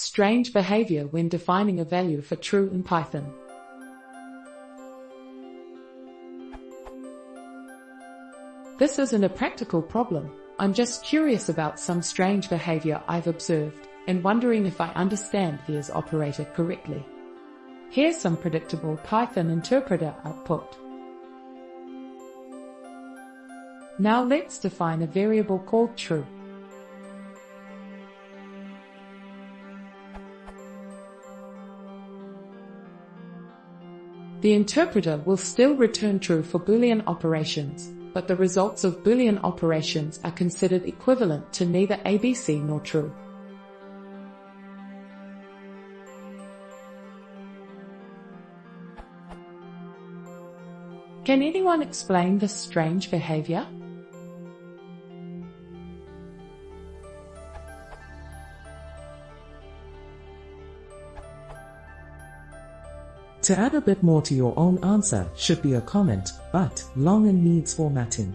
Strange behavior when defining a value for true in Python. This isn't a practical problem. I'm just curious about some strange behavior I've observed and wondering if I understand this operator correctly. Here's some predictable Python interpreter output. Now let's define a variable called true. The interpreter will still return true for Boolean operations, but the results of Boolean operations are considered equivalent to neither ABC nor true. Can anyone explain this strange behavior? To add a bit more to your own answer should be a comment, but long and needs formatting.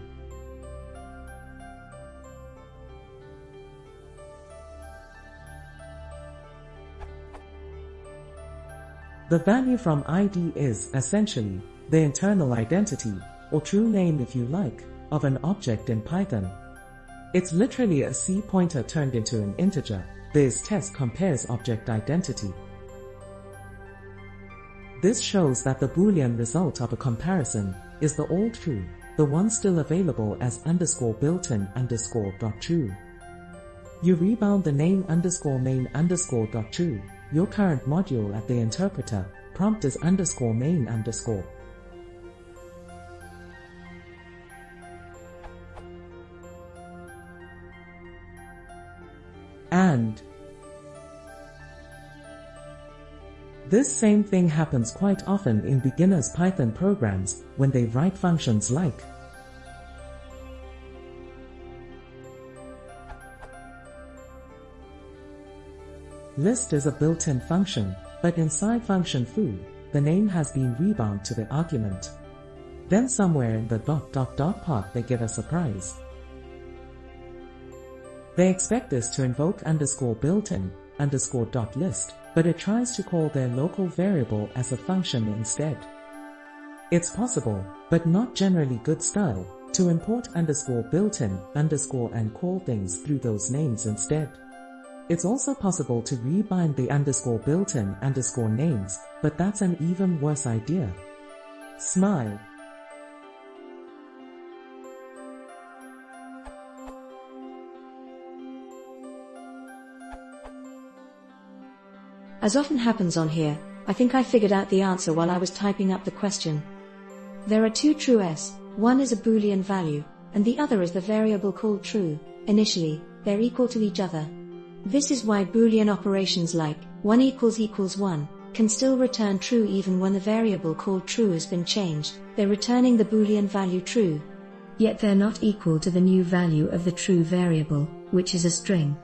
The value from ID is, essentially, the internal identity, or true name if you like, of an object in Python. It's literally a C pointer turned into an integer. This test compares object identity. This shows that the Boolean result of a comparison is the old true, the one still available as _built-in_.true. You rebound the name _main_.true, your current module at the interpreter, prompt is _main_. And this same thing happens quite often in beginners' Python programs when they write functions like list is a built-in function, but inside function foo, the name has been rebound to the argument. Then somewhere in the ... part they get a surprise. They expect this to invoke _built-in_.list, but it tries to call their local variable as a function instead. It's possible, but not generally good style, to import _built-in_ and call things through those names instead. It's also possible to rebind the _built-in_ names, but that's an even worse idea. Smile. As often happens on here, I think I figured out the answer while I was typing up the question. There are two trues, one is a Boolean value, and the other is the variable called true. Initially, they're equal to each other. This is why Boolean operations like 1 == 1 can still return true even when the variable called true has been changed. They're returning the Boolean value true. Yet they're not equal to the new value of the true variable, which is a string.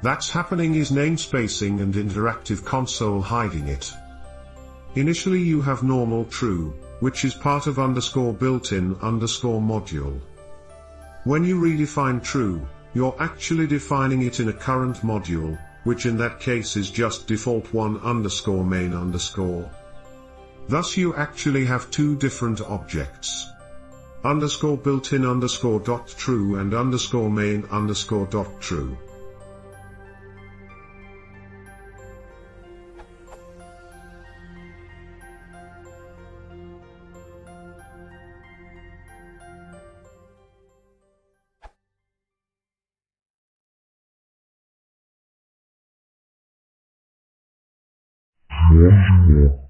That's happening is namespacing and interactive console hiding it. Initially you have normal true, which is part of _built-in_ module. When you redefine true, you're actually defining it in a current module, which in that case is just default 1 _main_. Thus you actually have two different objects. _built-in_.true and _main_.true. Bonjour.